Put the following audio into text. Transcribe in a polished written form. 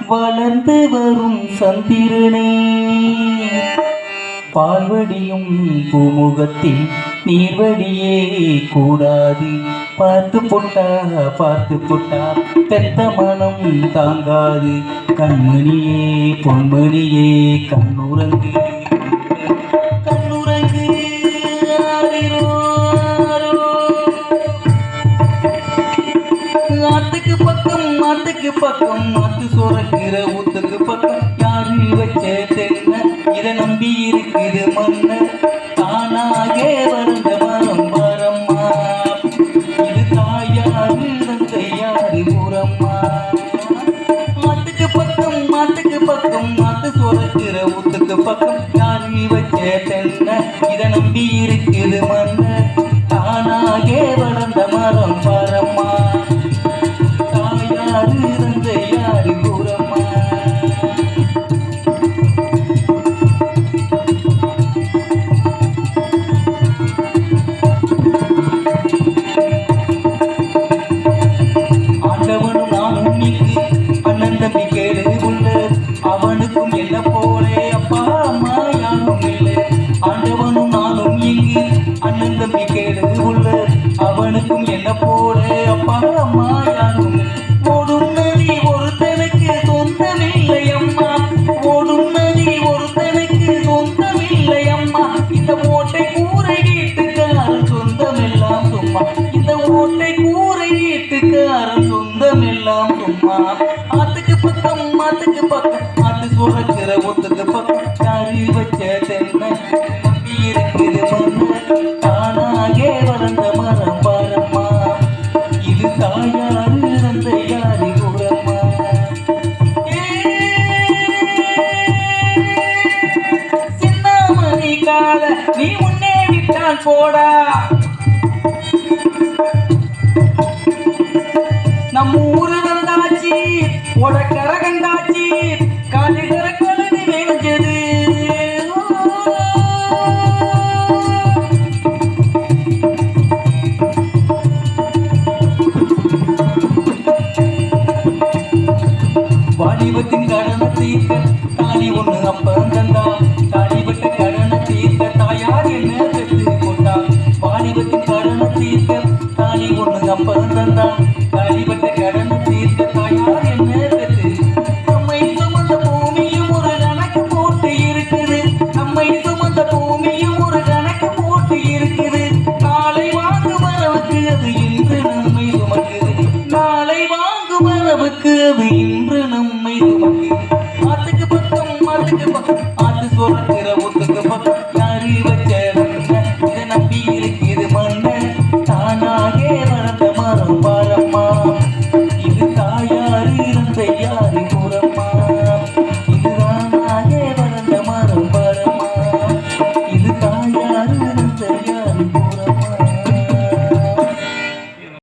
வளர்ந்து வரும் சந்திரனே பால்வடியும் பூமுகத்தில் நீர்வடியே கூடாது பார்த்து புட்டா பெத்த மனம் தாங்காது கண்மணியே பொன்மணியே கண்ணுறங்கு ஆத்துக்கு பக்கம் ஆத்து சோறக்கிற ஊத்துக்கு பக்கம் யாரு வச்ச தென்ன இதை நம்பி இருக்குது மண்ண தானாகே வந்த மரம் வரம்மா இது தாயாரு தந்தையாரு ஊரம்மா ஆத்துக்கு பக்கம் ஆத்து சோறக்கிற ஊத்துக்கு பக்கம் யாரு வச்ச தென்ன இதை நம்பி இருக்குது மண்ண தானாகே வளர்ந்த மரம் வரம்மா அவனுக்கும் என்ன போலே அப்பா அம்மா யாரும் இல்லை ஆண்டவனும் நானும் இங்கு அண்ணன் தம்பி கேடு உள்ள அவனுக்கும் என்ன போலே அப்பா அம்மா யாரும் ஓடும் நதி ஒருத்தனுக்கு சொந்தமில்லை அம்மா ஓடும் நதி ஒருத்தனுக்கு சொந்தமில்லை அம்மா இந்த ஓட்டை கூரை வீட்டுக்காரன் சொந்தமெல்லாம் சும்மா இந்த ஓட்டை கூரை வீட்டுக்காரன் சொந்தமெல்லாம் சும்மா ஆத்துக்கு பக்கம் ஆத்து சுரக்கிற ஒத்துக்கு பக்கம் யாரு வச்ச தென்னை நம்பி இருக்குது மண்ணு தானாகே வளர்ந்த மரம் பாரம்மா இது தாயாரு தந்தையாரு கூறம்மா சின்னமணி கால நீ முன்னே விட்டான் போடா நம்ம ஊரு வந்தாச்சு உடக்கர கண்டாச்சு காலிகர கலனி வேஞ்சது வாலிபத்தின் கடனை தீர்க்க தாலி ஒண்ணு அப்பம் தந்தா தாலிபட்ட கடனை தீர்க்க தாயார் என்ன பெற்று கொண்டா வாலிபத்தின் கடனை தீர்க்க தாலி ஒண்ணு அப்பம் தந்தா தாலிபட்ட கடனை தீர்க்க தாயார் என்ன பெற்று நம்மை சுமந்த பூமியும் ஒரு கணக்கு போட்டு இருக்குது நம்மை சுமந்த பூமியும் ஒரு கணக்கு போட்டு இருக்குது நாளை வாங்கும் அளவுக்கு அது இன்று நம்மை சுமக்குது நாளை வாங்கும் அளவுக்கு அது இன்று நம்மை சுமக்குது